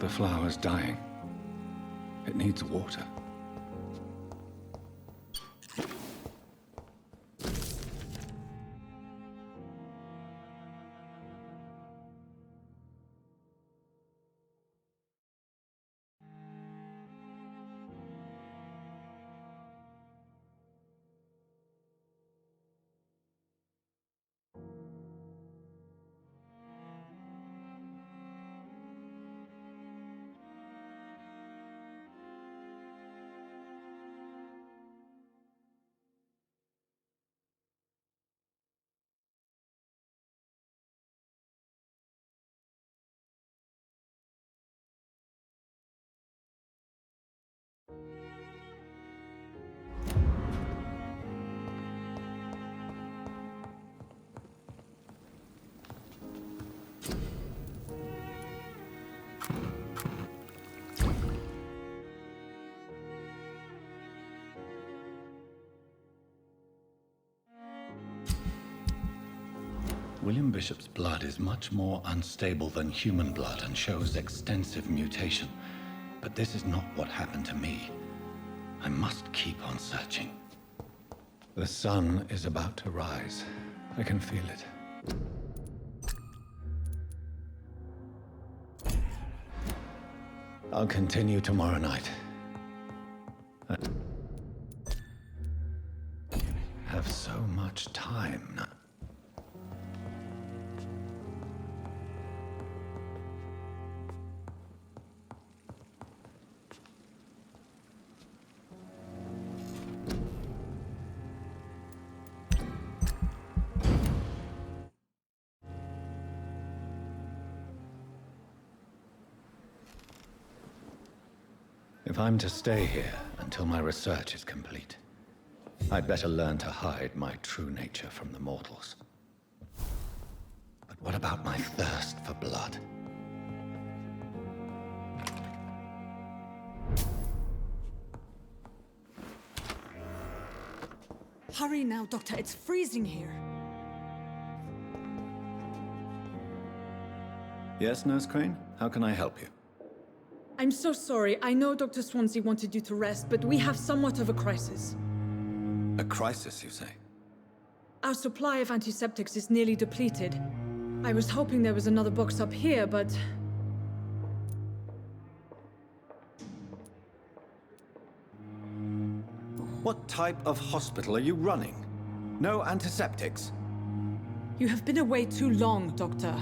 The flower's dying. It needs water. William Bishop's blood is much more unstable than human blood and shows extensive mutation. But this is not what happened to me. I must keep on searching. The sun is about to rise. I can feel it. I'll continue tomorrow night. I have so much time now. If I'm to stay here until my research is complete, I'd better learn to hide my true nature from the mortals. But what about my thirst for blood? Hurry now, Doctor. It's freezing here. Yes, Nurse Crane? How can I help you? I'm so sorry. I know Dr. Swansea wanted you to rest, but we have somewhat of a crisis. A crisis, you say? Our supply of antiseptics is nearly depleted. I was hoping there was another box up here, but... What type of hospital are you running? No antiseptics? You have been away too long, Doctor.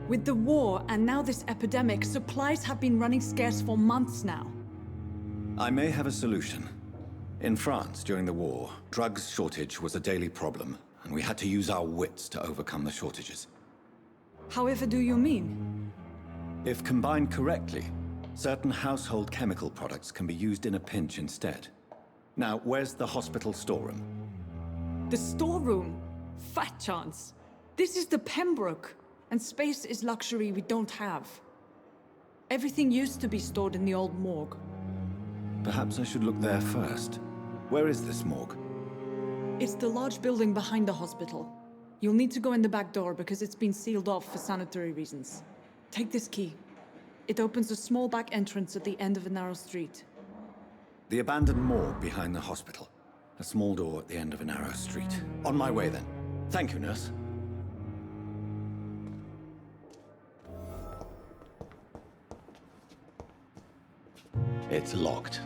With the war and now this epidemic, supplies have been running scarce for months now. I may have a solution. In France, during the war, drugs shortage was a daily problem, and we had to use our wits to overcome the shortages. However do you mean? If combined correctly, certain household chemical products can be used in a pinch instead. Now, where's the hospital storeroom? The storeroom? Fat chance. This is the Pembroke, and space is luxury we don't have. Everything used to be stored in the old morgue. Perhaps I should look there first. Where is this morgue? It's the large building behind the hospital. You'll need to go in the back door because it's been sealed off for sanitary reasons. Take this key. It opens a small back entrance at the end of a narrow street. The abandoned morgue behind the hospital. A small door at the end of a narrow street. On my way then. Thank you, nurse. It's locked.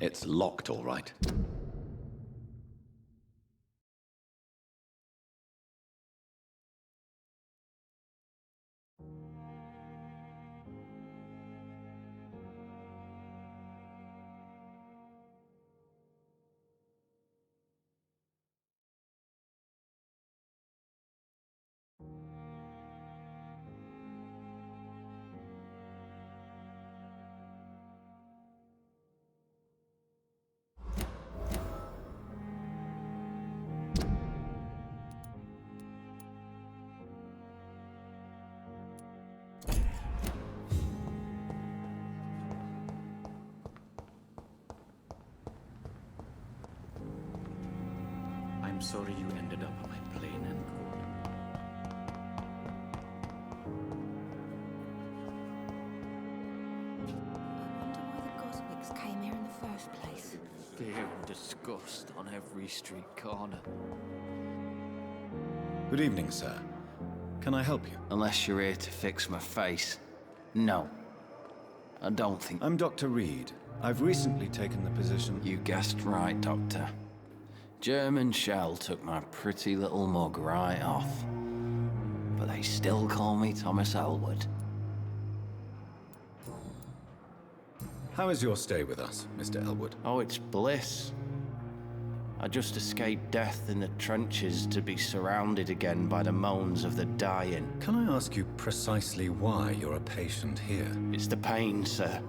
It's locked, all right. I'm sorry you ended up by plane and code. I wonder why the Goswicks came here in the first place. Fear and disgust on every street corner. Good evening, sir. Can I help you? Unless you're here to fix my face. No. I don't think... I'm Dr. Reed. I've recently taken the position... You guessed right, Doctor. German shell took my pretty little mug right off. But they still call me Thomas Elwood. How is your stay with us, Mr. Elwood? Oh, it's bliss. I just escaped death in the trenches to be surrounded again by the moans of the dying. Can I ask you precisely why you're a patient here? It's the pain, sir.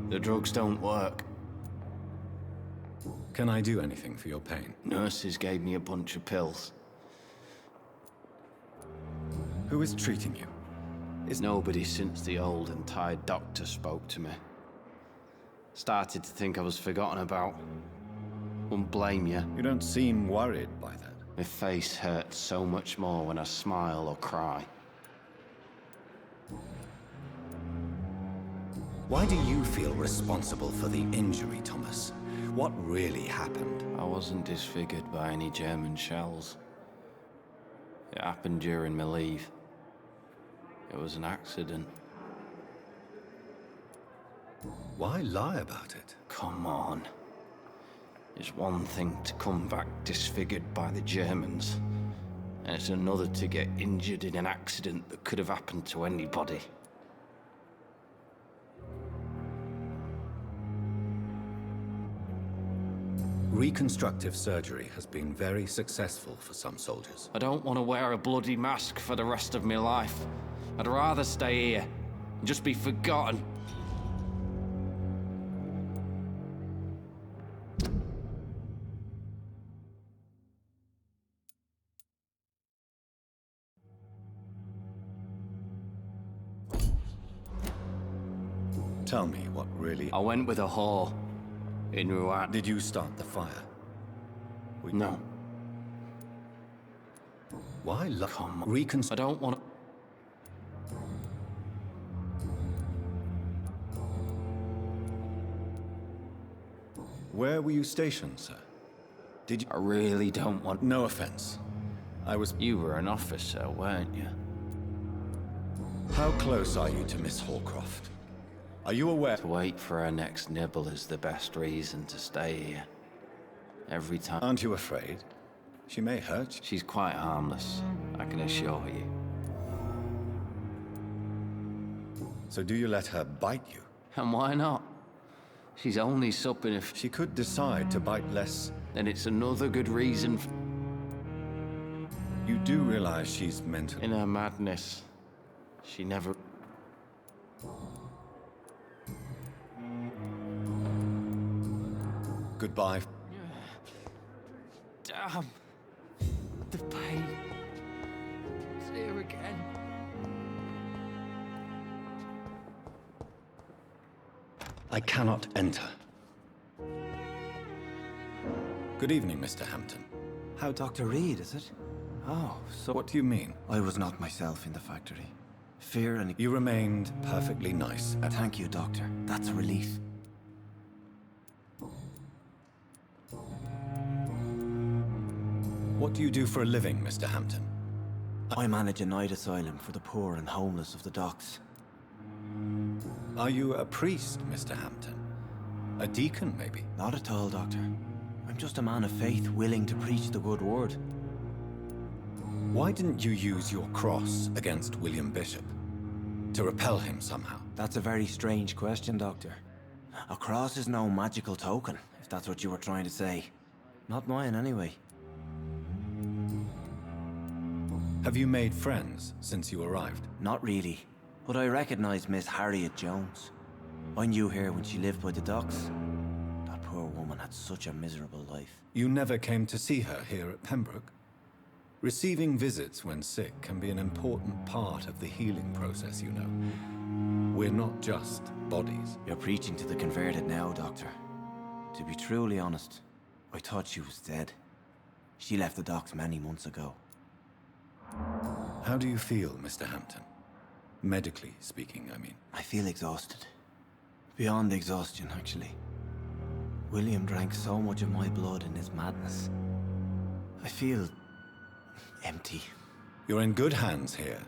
The drugs don't work. Can I do anything for your pain? Nurses gave me a bunch of pills. Who is treating you? Nobody since the old and tired doctor spoke to me. Started to think I was forgotten about. Wouldn't blame you. You don't seem worried by that. My face hurts so much more when I smile or cry. Why do you feel responsible for the injury, Thomas? What really happened? I wasn't disfigured by any German shells. It happened during my leave. It was an accident. Why lie about it? Come on. It's one thing to come back disfigured by the Germans, and it's another to get injured in an accident that could have happened to anybody. Reconstructive surgery has been very successful for some soldiers. I don't want to wear a bloody mask for the rest of my life. I'd rather stay here and just be forgotten. Tell me what really... I went with a whore in Rouen. Did you start the fire? No. Why lie? Come on. I don't want to... Where were you stationed, sir? Did you... I really don't want... No offense. I was... You were an officer, weren't you? How close are you to Miss Hallcroft? Are you aware... To wait for her next nibble is the best reason to stay here. Every time... Aren't you afraid? She may hurt you. She's quite harmless, I can assure you. So do you let her bite you? And why not? She's only supping if... She could decide to bite less. Then it's another good reason You do realize she's mentally... In her madness, she never... Goodbye. Damn. The pain. It's here again. I cannot enter. Good evening, Mr. Hampton. How Dr. Reed, is it? Oh, so... What do you mean? I was not myself in the factory. Fear and... You remained perfectly nice. Thank you, Doctor. That's a relief. What do you do for a living, Mr. Hampton? I manage a night asylum for the poor and homeless of the docks. Are you a priest, Mr. Hampton? A deacon, maybe? Not at all, Doctor. I'm just a man of faith willing to preach the good word. Why didn't you use your cross against William Bishop? To repel him somehow? That's a very strange question, Doctor. A cross is no magical token, if that's what you were trying to say. Not mine, anyway. Have you made friends since you arrived? Not really. But I recognize Miss Harriet Jones. I knew her when she lived by the docks. That poor woman had such a miserable life. You never came to see her here at Pembroke? Receiving visits when sick can be an important part of the healing process, you know. We're not just bodies. You're preaching to the converted now, Doctor. To be truly honest, I thought she was dead. She left the docks many months ago. How do you feel, Mr. Hampton? Medically speaking, I mean. I feel exhausted. Beyond exhaustion, actually. William drank so much of my blood in his madness. I feel empty. You're in good hands here.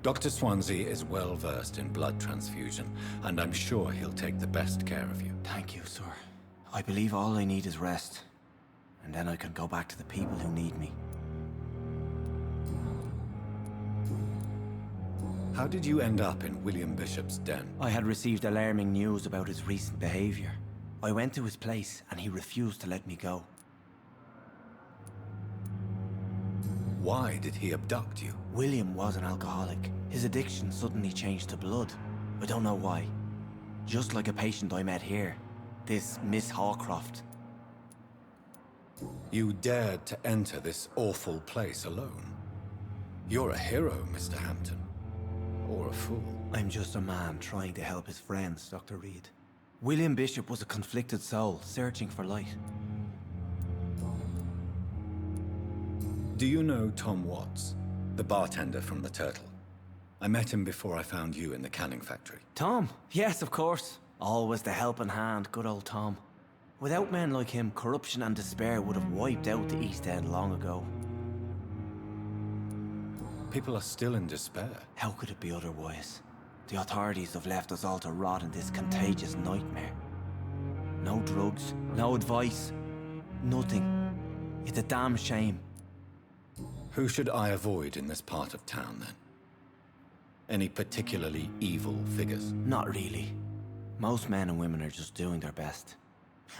Dr. Swansea is well versed in blood transfusion, and I'm sure he'll take the best care of you. Thank you, sir. I believe all I need is rest. And then I can go back to the people who need me. How did you end up in William Bishop's den? I had received alarming news about his recent behavior. I went to his place and he refused to let me go. Why did he abduct you? William was an alcoholic. His addiction suddenly changed to blood. I don't know why. Just like a patient I met here. This Miss Hawcroft. You dared to enter this awful place alone. You're a hero, Mr. Hampton. Or a fool. I'm just a man trying to help his friends, Dr. Reed. William Bishop was a conflicted soul, searching for light. Do you know Tom Watts, the bartender from the Turtle? I met him before I found you in the canning factory. Tom? Yes, of course. Always the helping hand, good old Tom. Without men like him, corruption and despair would have wiped out the East End long ago. People are still in despair. How could it be otherwise? The authorities have left us all to rot in this contagious nightmare. No drugs, no advice, nothing. It's a damn shame. Who should I avoid in this part of town, then? Any particularly evil figures? Not really. Most men and women are just doing their best.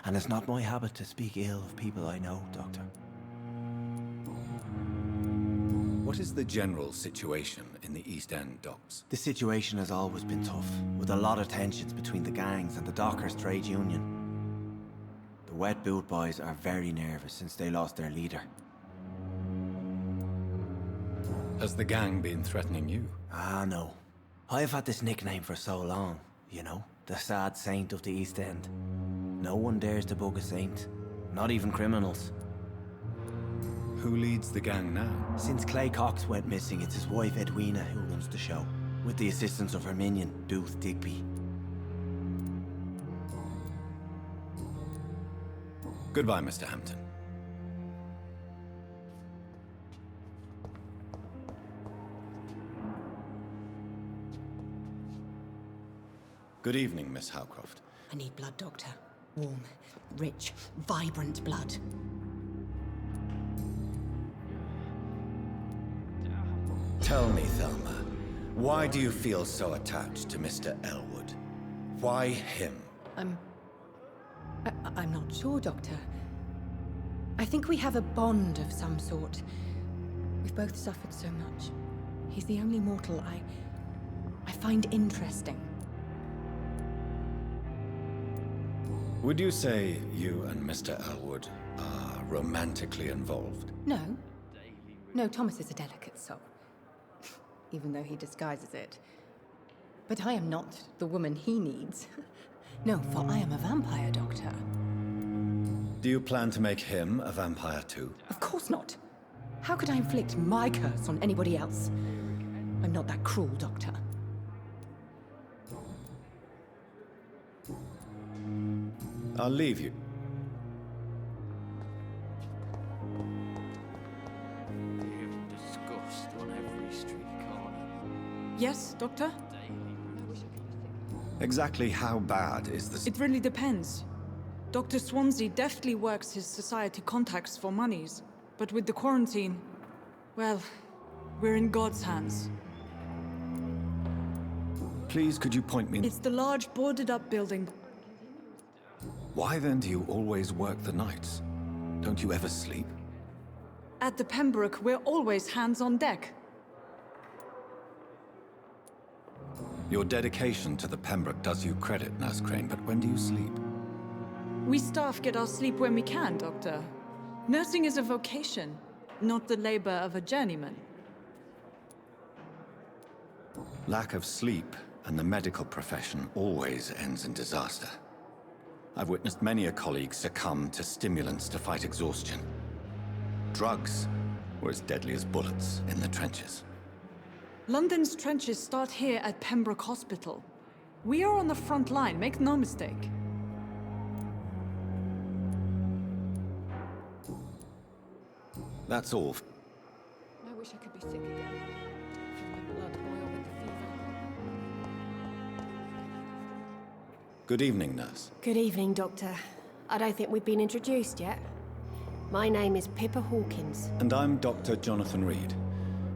And it's not my habit to speak ill of people I know, Doctor. What is the general situation in the East End docks? The situation has always been tough, with a lot of tensions between the gangs and the dockers' trade union. The wet boot boys are very nervous since they lost their leader. Has the gang been threatening you? Ah, no. I've had this nickname for so long, you know, the sad saint of the East End. No one dares to bug a saint, not even criminals. Who leads the gang now? Since Clay Cox went missing, it's his wife Edwina who runs the show, with the assistance of her minion, Booth Digby. Goodbye, Mr. Hampton. Good evening, Miss Howcroft. I need blood, Doctor. Warm, rich, vibrant blood. Tell me, Thelma, why do you feel so attached to Mr. Elwood? Why him? I'm not sure, Doctor. I think we have a bond of some sort. We've both suffered so much. He's the only mortal I find interesting. Would you say you and Mr. Elwood are romantically involved? No. No, Thomas is a delicate soul. Even though he disguises it. But I am not the woman he needs. No, for I am a vampire, Doctor. Do you plan to make him a vampire too? Of course not. How could I inflict my curse on anybody else? I'm not that cruel, Doctor. I'll leave you. You have disgust on every street corner. Yes, Doctor? Exactly how bad is the... It really depends. Dr. Swansea deftly works his society contacts for monies, but with the quarantine, well, we're in God's hands. Please, could you point me... It's the large boarded-up building. Why then do you always work the nights? Don't you ever sleep? At the Pembroke, we're always hands on deck. Your dedication to the Pembroke does you credit, Nurse Crane, but when do you sleep? We staff get our sleep when we can, Doctor. Nursing is a vocation, not the labor of a journeyman. Lack of sleep and the medical profession always ends in disaster. I've witnessed many a colleague succumb to stimulants to fight exhaustion. Drugs were as deadly as bullets in the trenches. London's trenches start here at Pembroke Hospital. We are on the front line, make no mistake. That's all. I wish I could be sick again. From the blood boil with the fever. Good evening, Nurse. Good evening, Doctor. I don't think we've been introduced yet. My name is Pippa Hawkins. And I'm Dr. Jonathan Reed.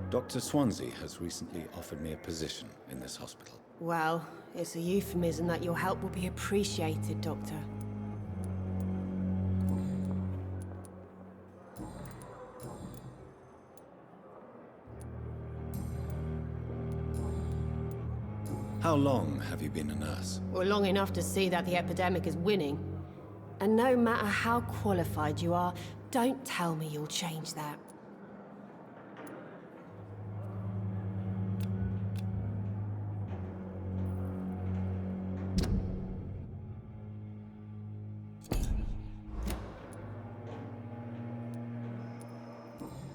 Dr. Swansea has recently offered me a position in this hospital. Well, it's a euphemism that your help will be appreciated, Doctor. How long have you been a nurse? Well, long enough to see that the epidemic is winning. And no matter how qualified you are, don't tell me you'll change that.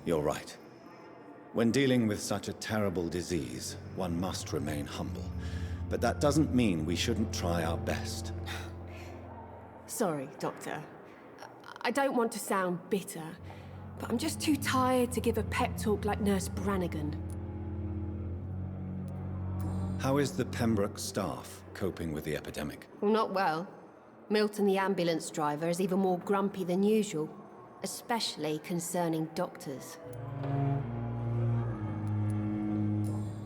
You're right. When dealing with such a terrible disease, one must remain humble. But that doesn't mean we shouldn't try our best. Sorry, Doctor. I don't want to sound bitter, but I'm just too tired to give a pep talk like Nurse Brannigan. How is the Pembroke staff coping with the epidemic? Well, not well. Milton, the ambulance driver, is even more grumpy than usual, especially concerning doctors.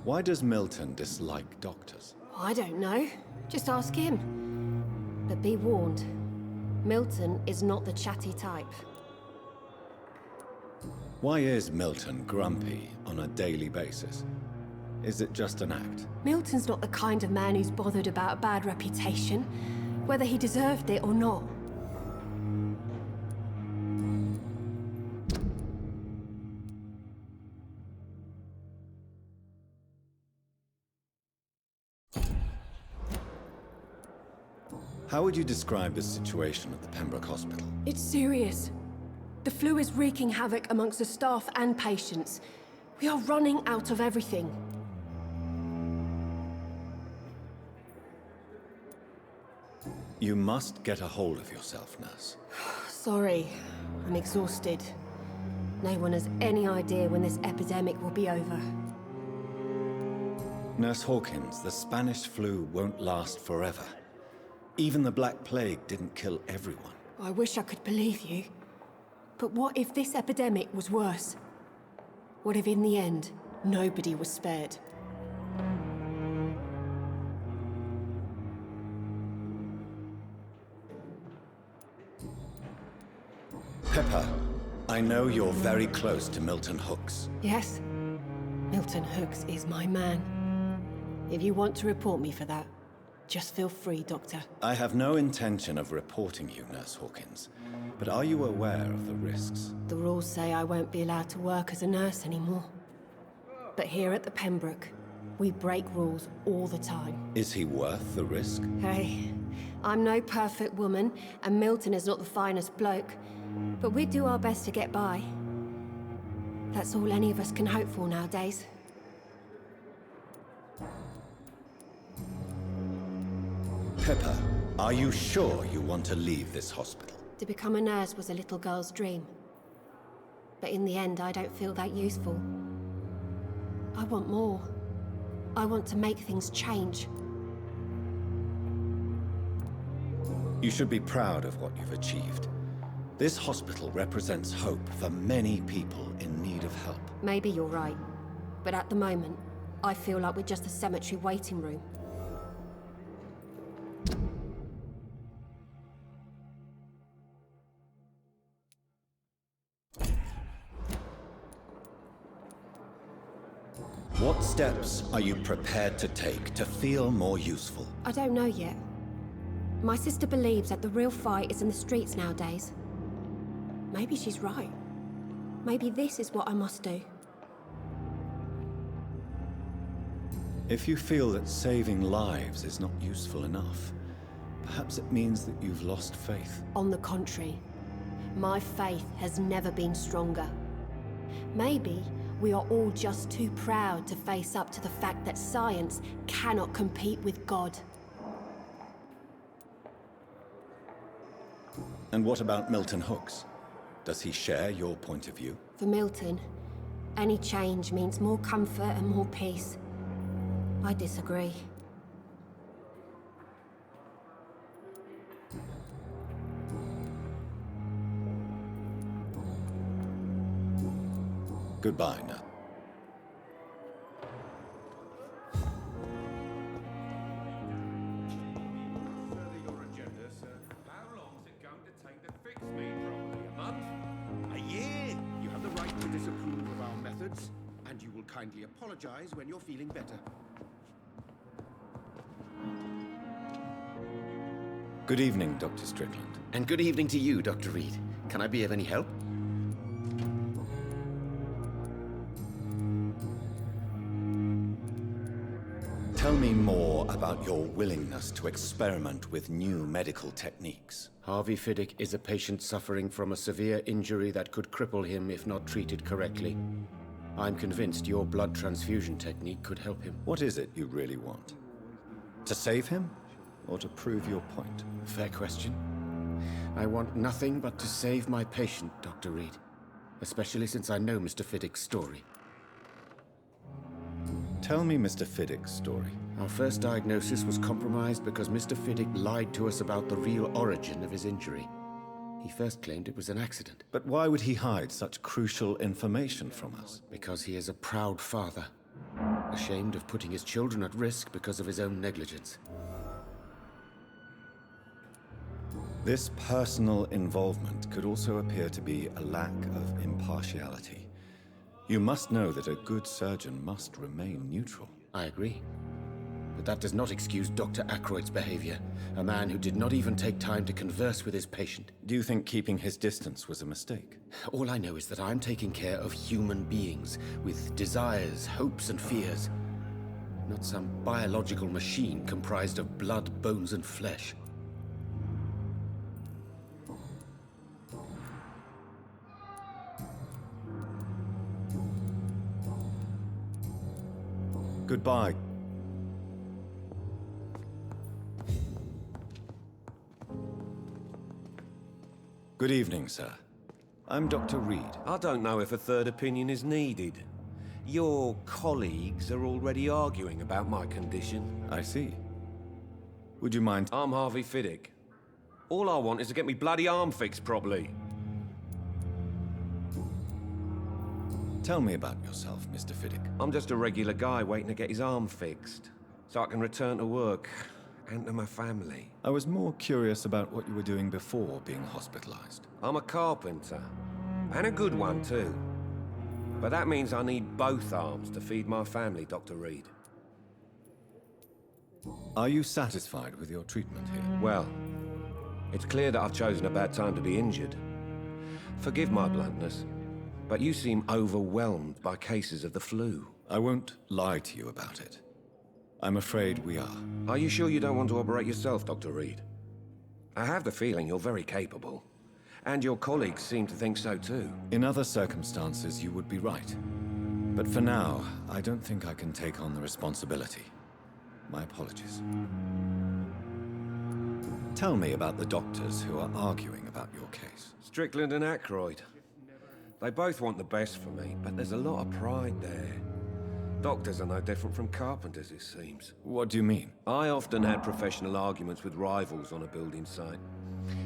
Why does Milton dislike doctors? I don't know. Just ask him. But be warned, Milton is not the chatty type. Why is Milton grumpy on a daily basis? Is it just an act? Milton's not the kind of man who's bothered about a bad reputation, whether he deserved it or not. How would you describe the situation at the Pembroke Hospital? It's serious. The flu is wreaking havoc amongst the staff and patients. We are running out of everything. You must get a hold of yourself, nurse. Sorry, I'm exhausted. No one has any idea when this epidemic will be over. Nurse Hawkins, the Spanish flu won't last forever. Even the Black Plague didn't kill everyone. I wish I could believe you. But what if this epidemic was worse? What if in the end, nobody was spared? Pepper, I know you're very close to Milton Hooks. Yes, Milton Hooks is my man. If you want to report me for that, just feel free, Doctor. I have no intention of reporting you, Nurse Hawkins. But are you aware of the risks? The rules say I won't be allowed to work as a nurse anymore. But here at the Pembroke, we break rules all the time. Is he worth the risk? Hey, I'm no perfect woman, and Milton is not the finest bloke. But we do our best to get by. That's all any of us can hope for nowadays. Pepper, are you sure you want to leave this hospital? To become a nurse was a little girl's dream. But in the end, I don't feel that useful. I want more. I want to make things change. You should be proud of what you've achieved. This hospital represents hope for many people in need of help. Maybe you're right. But at the moment, I feel like we're just a cemetery waiting room. What steps are you prepared to take to feel more useful? I don't know yet. My sister believes that the real fight is in the streets nowadays. Maybe she's right. Maybe this is what I must do. If you feel that saving lives is not useful enough, perhaps it means that you've lost faith. On the contrary, my faith has never been stronger. Maybe we are all just too proud to face up to the fact that science cannot compete with God. And what about Milton Hooks? Does he share your point of view? For Milton, any change means more comfort and more peace. I disagree. Goodbye, Nat. And you will kindly apologize when you're feeling better. Good evening, Dr. Strickland. And good evening to you, Dr. Reed. Can I be of any help? Tell me more about your willingness to experiment with new medical techniques. Harvey Fiddick is a patient suffering from a severe injury that could cripple him if not treated correctly. I'm convinced your blood transfusion technique could help him. What is it you really want? To save him, or to prove your point? Fair question. I want nothing but to save my patient, Dr. Reed. Especially since I know Mr. Fiddick's story. Tell me Mr. Fiddick's story. Our first diagnosis was compromised because Mr. Fiddick lied to us about the real origin of his injury. He first claimed it was an accident. But why would he hide such crucial information from us? Because he is a proud father, ashamed of putting his children at risk because of his own negligence. This personal involvement could also appear to be a lack of impartiality. You must know that a good surgeon must remain neutral. I agree. But that does not excuse Dr. Aykroyd's behavior, a man who did not even take time to converse with his patient. Do you think keeping his distance was a mistake? All I know is that I'm taking care of human beings with desires, hopes, and fears. Not some biological machine comprised of blood, bones, and flesh. Goodbye. Good evening, sir. I'm Dr. Reed. I don't know if a third opinion is needed. Your colleagues are already arguing about my condition. I see. Would you mind... I'm Harvey Fiddick. All I want is to get me bloody arm fixed properly. Tell me about yourself, Mr. Fiddick. I'm just a regular guy waiting to get his arm fixed, so I can return to work and to my family. I was more curious about what you were doing before being hospitalized. I'm a carpenter, and a good one too. But that means I need both arms to feed my family, Dr. Reed. Are you satisfied with your treatment here? Well, it's clear that I've chosen a bad time to be injured. Forgive my bluntness, but you seem overwhelmed by cases of the flu. I won't lie to you about it. I'm afraid we are. Are you sure you don't want to operate yourself, Dr. Reed? I have the feeling you're very capable. And your colleagues seem to think so too. In other circumstances, you would be right. But for now, I don't think I can take on the responsibility. My apologies. Tell me about the doctors who are arguing about your case. Strickland and Aykroyd. They both want the best for me, but there's a lot of pride there. Doctors are no different from carpenters, it seems. What do you mean? I often had professional arguments with rivals on a building site.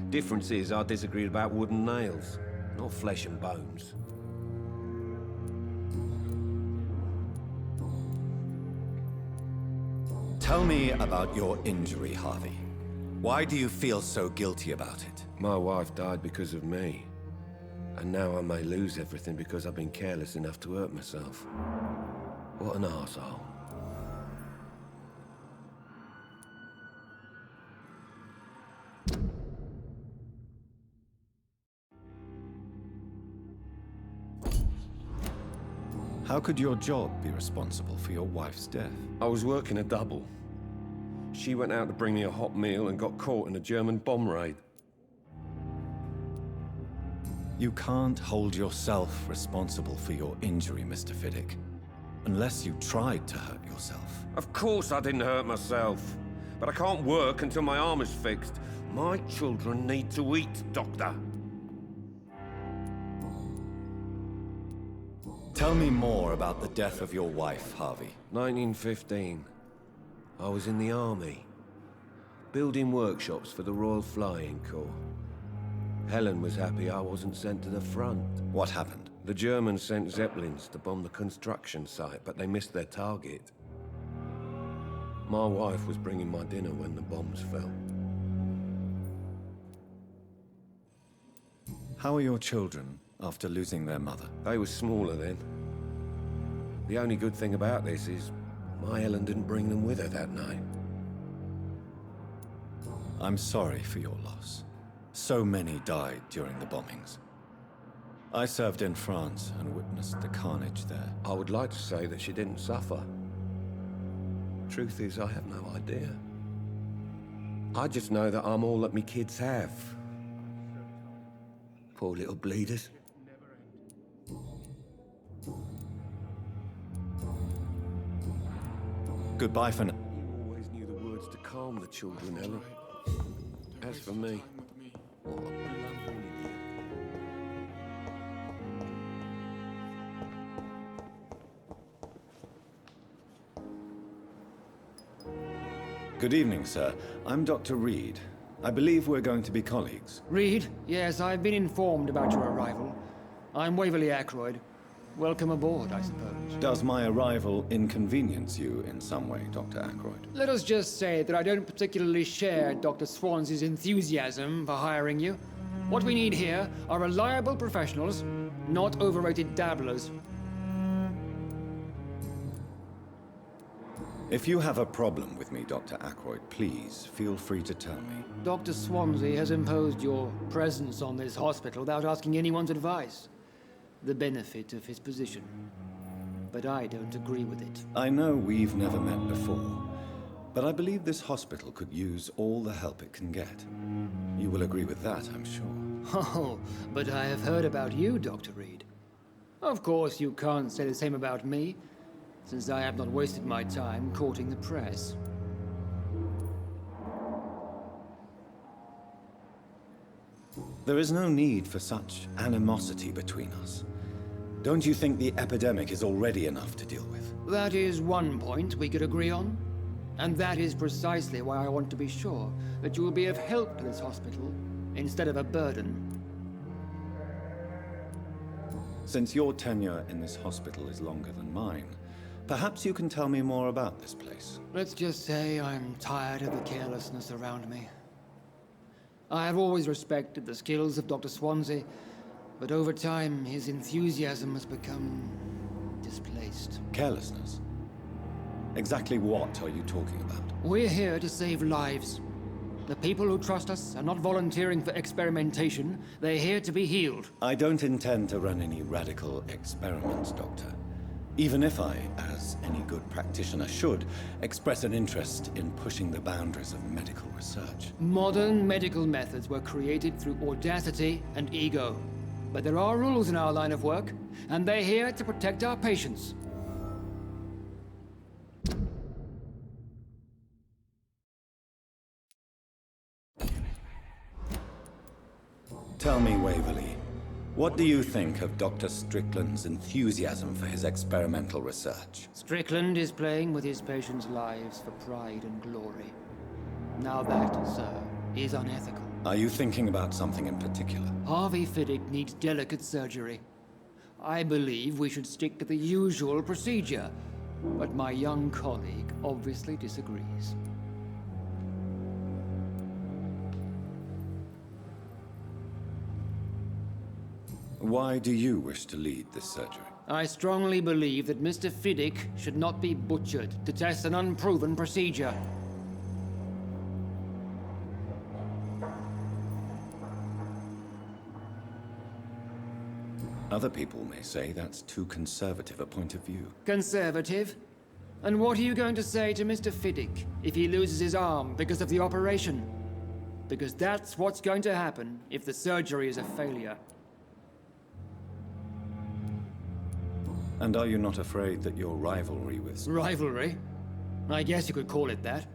Difference is, I disagreed about wooden nails, not flesh and bones. Tell me about your injury, Harvey. Why do you feel so guilty about it? My wife died because of me. And now I may lose everything because I've been careless enough to hurt myself. What an arsehole. How could your job be responsible for your wife's death? I was working a double. She went out to bring me a hot meal and got caught in a German bomb raid. You can't hold yourself responsible for your injury, Mr. Fiddick. Unless you tried to hurt yourself. Of course I didn't hurt myself. But I can't work until my arm is fixed. My children need to eat, Doctor. Tell me more about the death of your wife, Harvey. 1915. I was in the army. Building workshops for the Royal Flying Corps. Helen was happy I wasn't sent to the front. What happened? The Germans sent Zeppelins to bomb the construction site, but they missed their target. My wife was bringing my dinner when the bombs fell. How are your children after losing their mother? They were smaller then. The only good thing about this is my Helen didn't bring them with her that night. I'm sorry for your loss. So many died during the bombings. I served in France and witnessed the carnage there. I would like to say that she didn't suffer. Truth is, I have no idea. I just know that I'm all that me kids have. Poor little bleeders. Goodbye for now. You always knew the words to calm the children, Helen. As for me, what a blundering idiot. Good evening, sir. I'm Dr. Reed. I believe we're going to be colleagues. Reed? Yes, I've been informed about your arrival. I'm Waverly Ackroyd. Welcome aboard, I suppose. Does my arrival inconvenience you in some way, Dr. Ackroyd? Let us just say that I don't particularly share Dr. Swansea's enthusiasm for hiring you. What we need here are reliable professionals, not overrated dabblers. If you have a problem with me, Dr. Ackroyd, please feel free to tell me. Dr. Swansea has imposed your presence on this hospital without asking anyone's advice. The benefit of his position. But I don't agree with it. I know we've never met before, but I believe this hospital could use all the help it can get. You will agree with that, I'm sure. Oh, but I have heard about you, Dr. Reed. Of course, you can't say the same about me, since I have not wasted my time courting the press. There is no need for such animosity between us. Don't you think the epidemic is already enough to deal with? That is one point we could agree on. And that is precisely why I want to be sure that you will be of help to this hospital, instead of a burden. Since your tenure in this hospital is longer than mine, perhaps you can tell me more about this place. Let's just say I'm tired of the carelessness around me. I have always respected the skills of Dr. Swansea, but over time, his enthusiasm has become displaced. Carelessness? Exactly what are you talking about? We're here to save lives. The people who trust us are not volunteering for experimentation. They're here to be healed. I don't intend to run any radical experiments, Doctor. Even if I, as any good practitioner should, express an interest in pushing the boundaries of medical research. Modern medical methods were created through audacity and ego. But there are rules in our line of work, and they're here to protect our patients. Tell me, Waverly, What do you think of Dr. Strickland's enthusiasm for his experimental research? Strickland is playing with his patients' lives for pride and glory. Now that, sir, is unethical. Are you thinking about something in particular? Harvey Fiddick needs delicate surgery. I believe we should stick to the usual procedure, but my young colleague obviously disagrees. Why do you wish to lead this surgery? I strongly believe that Mr. Fiddick should not be butchered to test an unproven procedure. Other people may say that's too conservative a point of view. Conservative? And what are you going to say to Mr. Fiddick if he loses his arm because of the operation? Because that's what's going to happen if the surgery is a failure. And are you not afraid that your rivalry with... Rivalry? I guess you could call it that.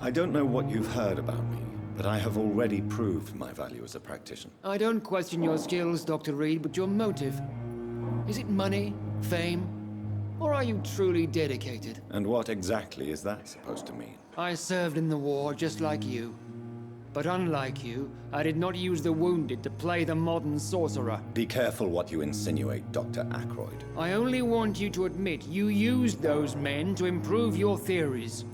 I don't know what you've heard about me, but I have already proved my value as a practitioner. I don't question your skills, Dr. Reed, but your motive. Is it money, fame, or are you truly dedicated? And what exactly is that supposed to mean? I served in the war just like you. But unlike you, I did not use the wounded to play the modern sorcerer. Be careful what you insinuate, Dr. Ackroyd. I only want you to admit you used those men to improve your theories.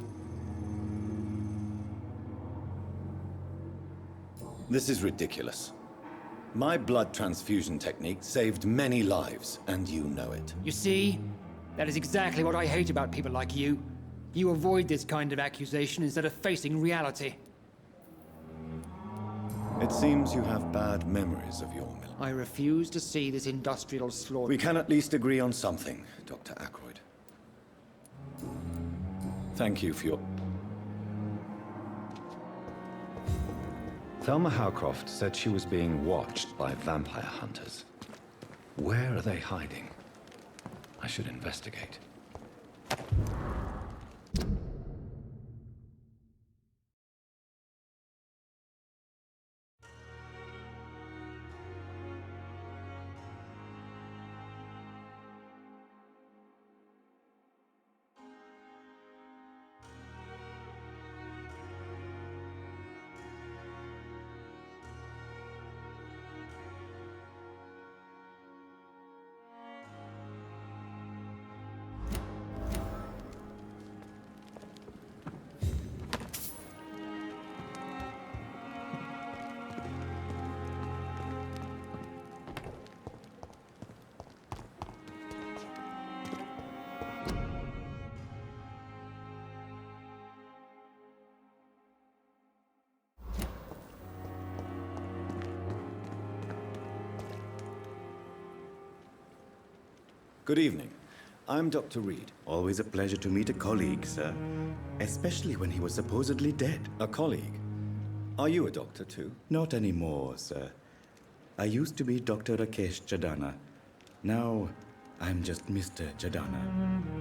This is ridiculous. My blood transfusion technique saved many lives, and you know it. You see? That is exactly what I hate about people like you. You avoid this kind of accusation instead of facing reality. It seems you have bad memories of your mill. I refuse to see this industrial slaughter. We can at least agree on something, Dr. Ackroyd. Thank you for your... Thelma Howcroft said she was being watched by vampire hunters. Where are they hiding? I should investigate. Good evening. I'm Dr. Reed. Always a pleasure to meet a colleague, sir. Especially when he was supposedly dead. A colleague? Are you a doctor too? Not anymore, sir. I used to be Dr. Rakesh Jadana. Now, I'm just Mr. Jadana,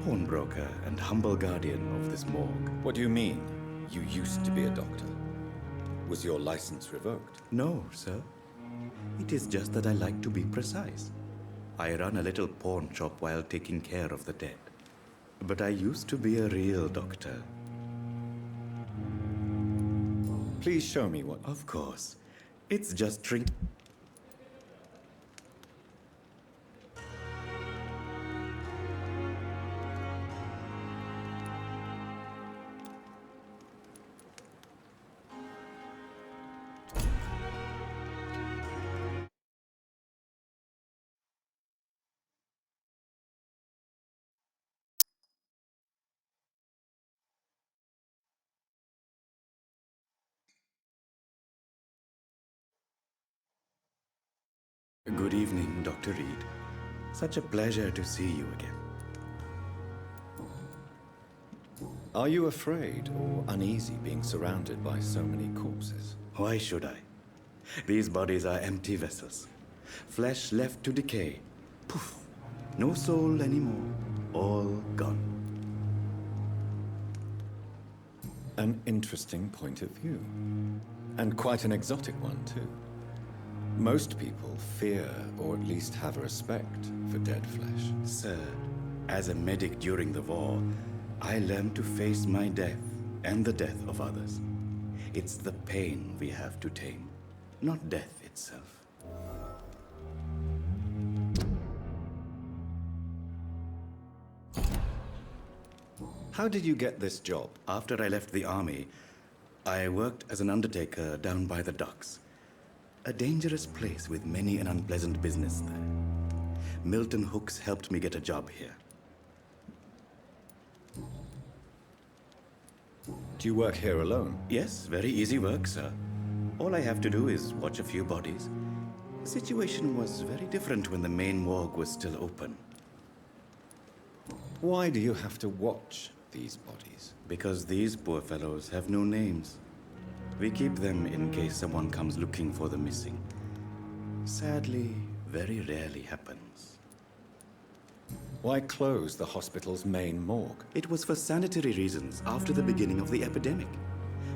pawnbroker and humble guardian of this morgue. What do you mean, you used to be a doctor? Was your license revoked? No, sir. It is just that I like to be precise. I run a little pawn shop while taking care of the dead. But I used to be a real doctor. Please show me what... Of course. It's just drink... Good evening, Dr. Reed. Such a pleasure to see you again. Are you afraid or uneasy being surrounded by so many corpses? Why should I? These bodies are empty vessels. Flesh left to decay. Poof. No soul anymore. All gone. An interesting point of view. And quite an exotic one, too. Most people fear, or at least have respect, for dead flesh. Sir, as a medic during the war, I learned to face my death and the death of others. It's the pain we have to tame, not death itself. How did you get this job? After I left the army, I worked as an undertaker down by the docks. A dangerous place with many an unpleasant business there. Milton Hooks helped me get a job here. Do you work here alone? Yes, very easy work, sir. All I have to do is watch a few bodies. The situation was very different when the main morgue was still open. Why do you have to watch these bodies? Because these poor fellows have no names. We keep them in case someone comes looking for the missing. Sadly, very rarely happens. Why close the hospital's main morgue? It was for sanitary reasons after the beginning of the epidemic.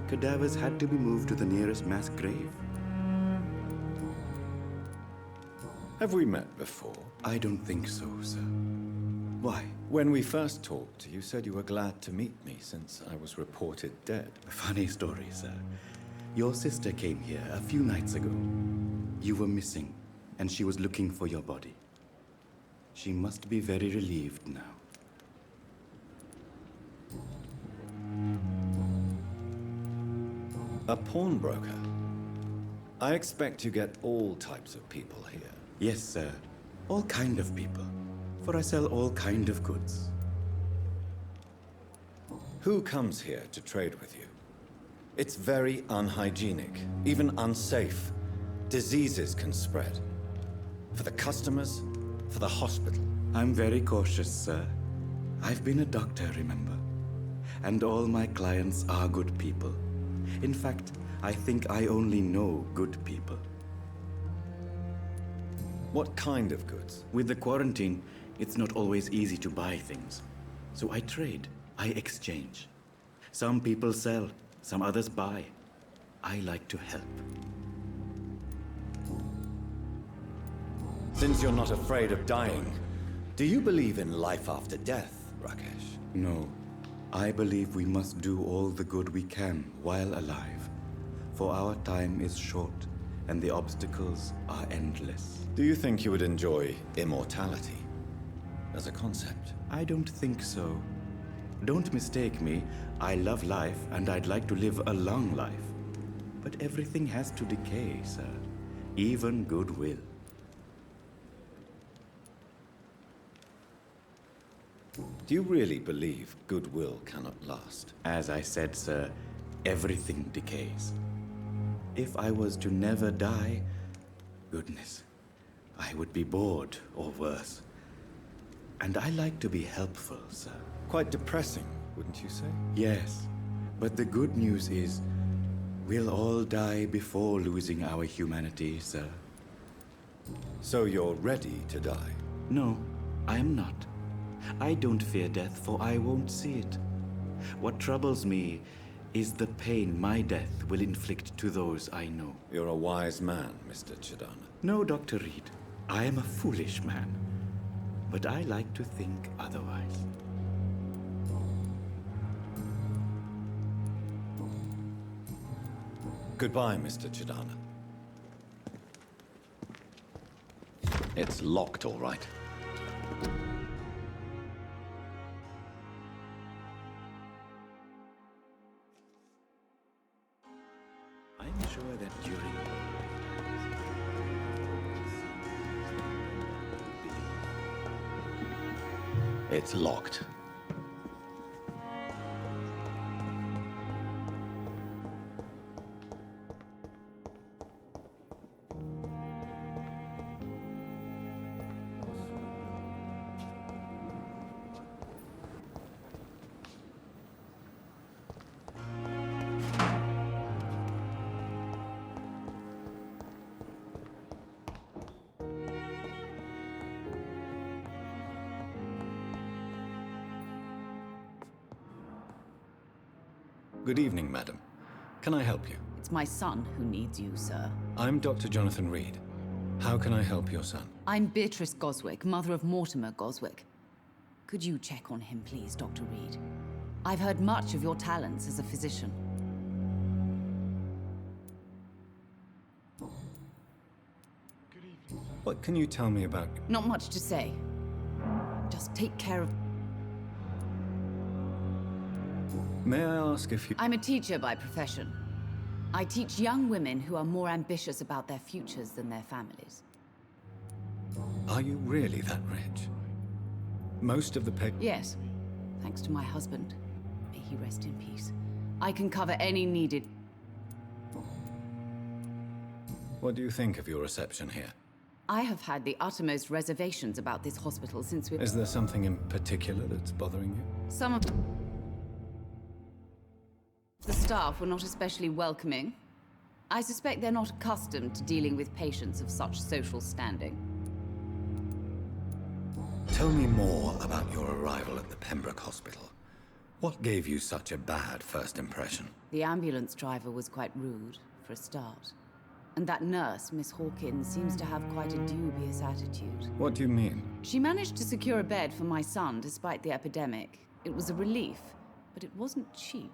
Cadavers had to be moved to the nearest mass grave. Have we met before? I don't think so, sir. Why? When we first talked, you said you were glad to meet me since I was reported dead. Funny story, sir. Your sister came here a few nights ago. You were missing, and she was looking for your body. She must be very relieved now. A pawnbroker? I expect you get all types of people here. Yes, sir. All kind of people. For I sell all kind of goods. Who comes here to trade with you? It's very unhygienic, even unsafe. Diseases can spread. For the customers, for the hospital. I'm very cautious, sir. I've been a doctor, remember? And all my clients are good people. In fact, I think I only know good people. What kind of goods? With the quarantine, it's not always easy to buy things. So I trade, I exchange. Some people sell, some others buy. I like to help. Since you're not afraid of dying, do you believe in life after death, Rakesh? No. I believe we must do all the good we can while alive. For our time is short, and the obstacles are endless. Do you think you would enjoy immortality as a concept? I don't think so. Don't mistake me. I love life, and I'd like to live a long life. But everything has to decay, sir. Even goodwill. Do you really believe goodwill cannot last? As I said, sir, everything decays. If I was to never die, goodness, I would be bored or worse. And I like to be helpful, sir. Quite depressing, wouldn't you say? Yes, but the good news is, we'll all die before losing our humanity, sir. So you're ready to die? No, I am not. I don't fear death, for I won't see it. What troubles me is the pain my death will inflict to those I know. You're a wise man, Mr. Chidana. No, Dr. Reed. I am a foolish man. But I like to think otherwise. Goodbye, Mr. Chidana. It's locked, all right. I'm sure that during It's locked. Good evening, madam. Can I help you? It's my son who needs you, sir. I'm Dr. Jonathan Reed. How can I help your son? I'm Beatrice Goswick, mother of Mortimer Goswick. Could you check on him, please, Dr. Reed? I've heard much of your talents as a physician. What can you tell me about... Not much to say. Just take care of... May I ask if you... I'm a teacher by profession. I teach young women who are more ambitious about their futures than their families. Are you really that rich? Most of the Yes. Thanks to my husband. May he rest in peace. I can cover any needed... What do you think of your reception here? I have had the uttermost reservations about this hospital since we... Is there something in particular that's bothering you? Some of the staff were not especially welcoming. I suspect they're not accustomed to dealing with patients of such social standing. Tell me more about your arrival at the Pembroke Hospital. What gave you such a bad first impression? The ambulance driver was quite rude, for a start. And that nurse, Miss Hawkins, seems to have quite a dubious attitude. What do you mean? She managed to secure a bed for my son despite the epidemic. It was a relief, but it wasn't cheap.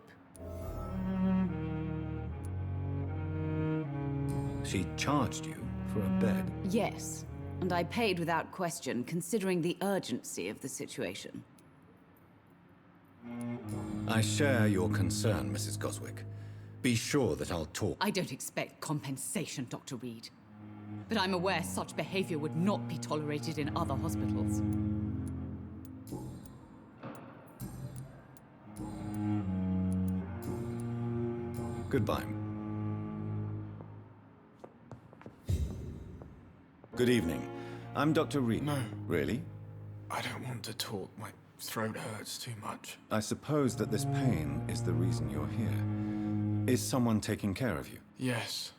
She charged you for a bed? Yes, and I paid without question, considering the urgency of the situation. I share your concern, Mrs. Goswick. Be sure that I'll talk. I don't expect compensation, Dr. Reed. But I'm aware such behavior would not be tolerated in other hospitals. Goodbye. Good evening. I'm Dr. Reed. No. Really? I don't want to talk. My throat hurts too much. I suppose that this pain is the reason you're here. Is someone taking care of you? Yes.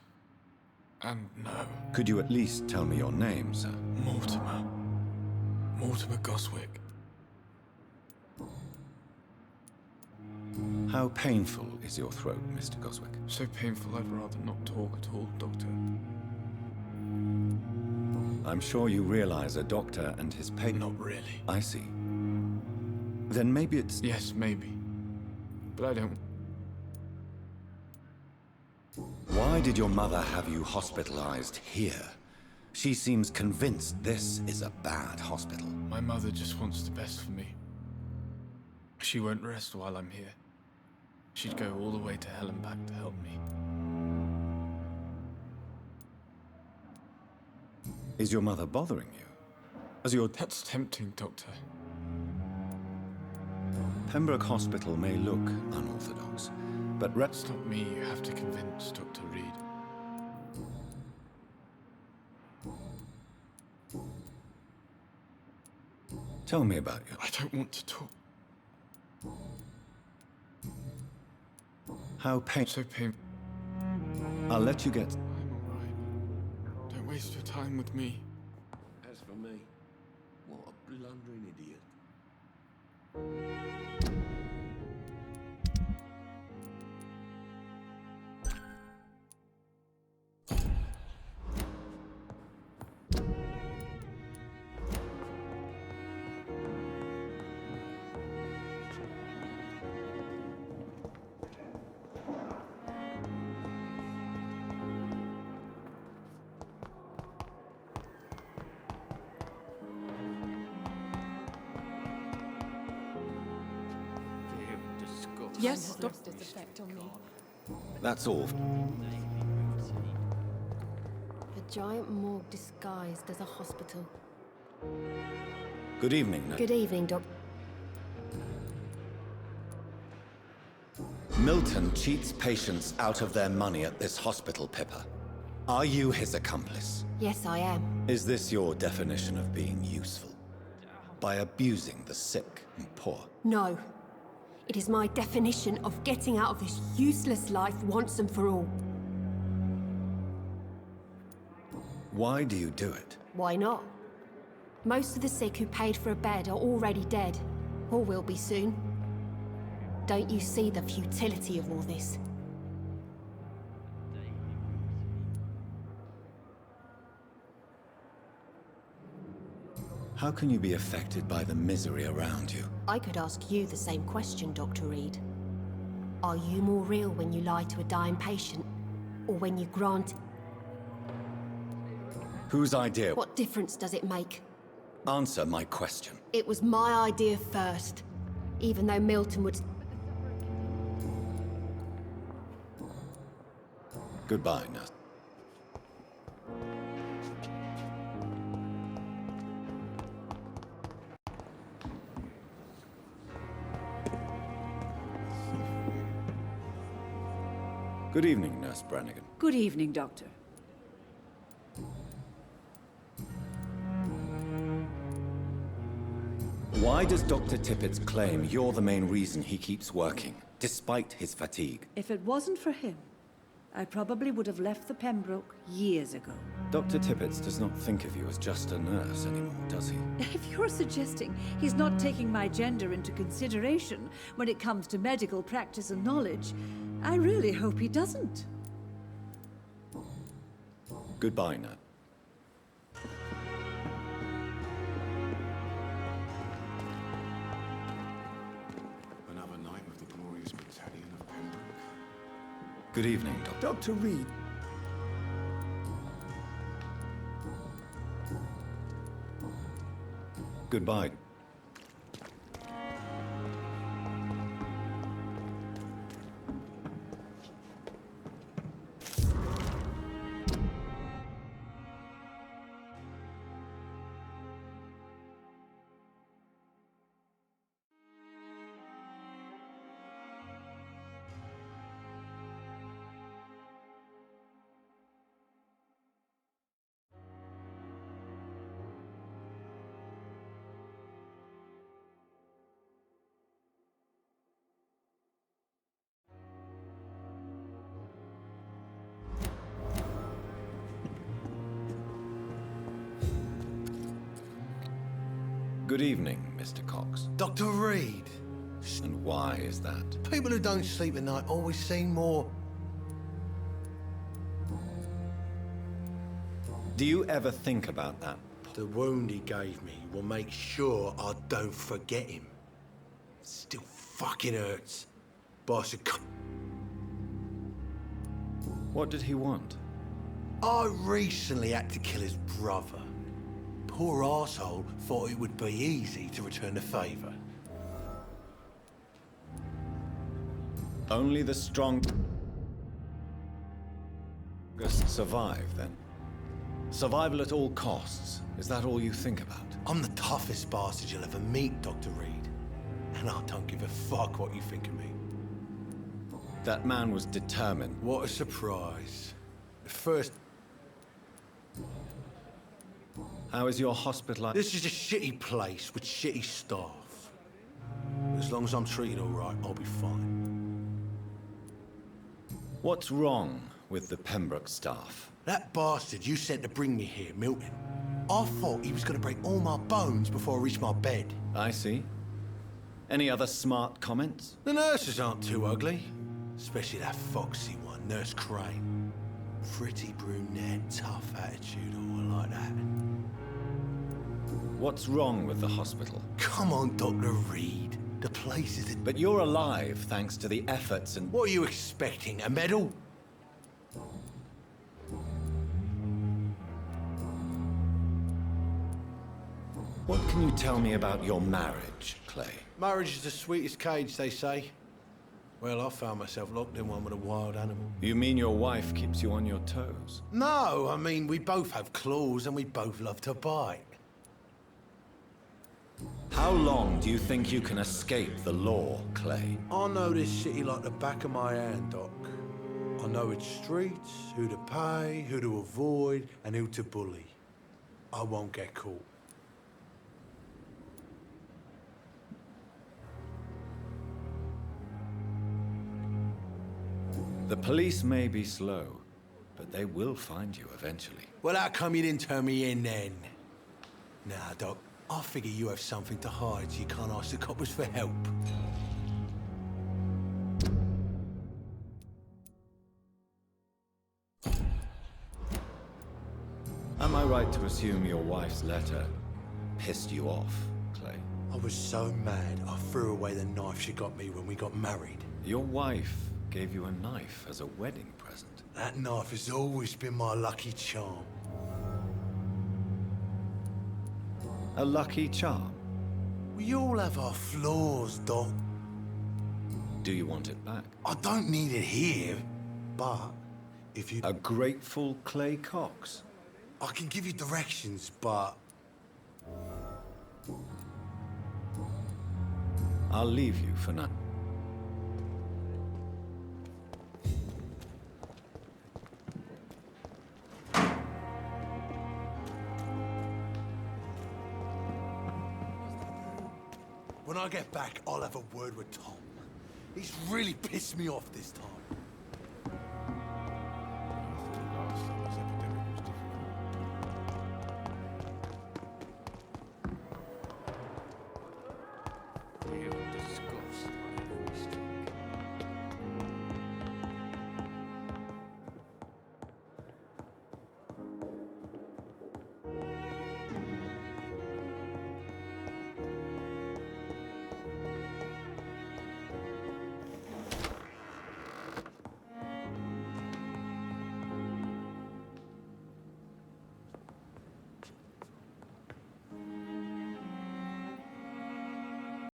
And no. Could you at least tell me your name, sir? Mortimer. Mortimer Goswick. How painful is your throat, Mr. Goswick? So painful I'd rather not talk at all, Doctor. I'm sure you realize a doctor and his patient... Not really. I see. Then maybe it's... Yes, maybe. But I don't... Why did your mother have you hospitalized here? She seems convinced this is a bad hospital. My mother just wants the best for me. She won't rest while I'm here. She'd go all the way to hell and back to help me. Is your mother bothering you? As your... That's tempting, Doctor. Pembroke Hospital may look unorthodox, but... It's not me you have to convince, Dr. Reed. Tell me about you. I don't want to talk. How So painful. I'll let you get... I'm alright. Don't waste your time with me. As for me, what a blundering idiot. Yes, Doctor. That's all. A giant morgue disguised as a hospital. Good evening, Nurse. Good evening, Doctor. Milton cheats patients out of their money at this hospital, Pippa. Are you his accomplice? Yes, I am. Is this your definition of being useful? By abusing the sick and poor? No. It is my definition of getting out of this useless life once and for all. Why do you do it? Why not? Most of the sick who paid for a bed are already dead, or will be soon. Don't you see the futility of all this? How can you be affected by the misery around you? I could ask you the same question, Dr. Reed. Are you more real when you lie to a dying patient, or when you grant... Whose idea? What difference does it make? Answer my question. It was my idea first, even though Milton would... Goodbye, nurse. Good evening, Nurse Brannigan. Good evening, Doctor. Why does Dr. Tippett's claim you're the main reason he keeps working, despite his fatigue? If it wasn't for him, I probably would have left the Pembroke years ago. Dr. Tippett does not think of you as just a nurse anymore, does he? If you're suggesting he's not taking my gender into consideration when it comes to medical practice and knowledge, I really hope he doesn't. Goodbye, Nat. Another night with the glorious battalion of Pembroke. Good evening, Doctor. Dr. Reed. Goodbye. Good evening, Mr. Cox. Dr. Reed. And why is that? People who don't sleep at night always seem more... Do you ever think about that? The wound he gave me will make sure I don't forget him. Still fucking hurts. But I should... What did he want? I recently had to kill his brother. Poor arsehole thought it would be easy to return the favour. Only the strongest survive, then? Survival at all costs. Is that all you think about? I'm the toughest bastard you'll ever meet, Dr. Reed. And I don't give a fuck what you think of me. That man was determined. What a surprise. First... How is your hospital? This is a shitty place with shitty staff. As long as I'm treated all right, I'll be fine. What's wrong with the Pembroke staff? That bastard you sent to bring me here, Milton. I thought he was going to break all my bones before I reached my bed. I see. Any other smart comments? The nurses aren't too ugly. Especially that foxy one, Nurse Crane. Pretty brunette, tough attitude, all like that. What's wrong with the hospital? Come on, Dr. Reed. The place is... But you're alive thanks to the efforts and... What are you expecting, a medal? What can you tell me about your marriage, Clay? Marriage is the sweetest cage, they say. Well, I found myself locked in one with a wild animal. You mean your wife keeps you on your toes? No, I mean, we both have claws and we both love to bite. How long do you think you can escape the law, Clay? I know this city like the back of my hand, Doc. I know its streets, who to pay, who to avoid, and who to bully. I won't get caught. The police may be slow, but they will find you eventually. Well, how come you didn't turn me in then? Nah, Doc. I figure you have something to hide so you can't ask the coppers for help. I right to assume your wife's letter pissed you off, Clay? I was so mad, I threw away the knife she got me when we got married. Your wife gave you a knife as a wedding present. That knife has always been my lucky charm. A lucky charm? We all have our flaws, Doc. Do you want it back? I don't need it here, but if you... A grateful Clay Cox? I can give you directions, but... I'll leave you for now. When I get back, I'll have a word with Tom. He's really pissed me off this time. We'll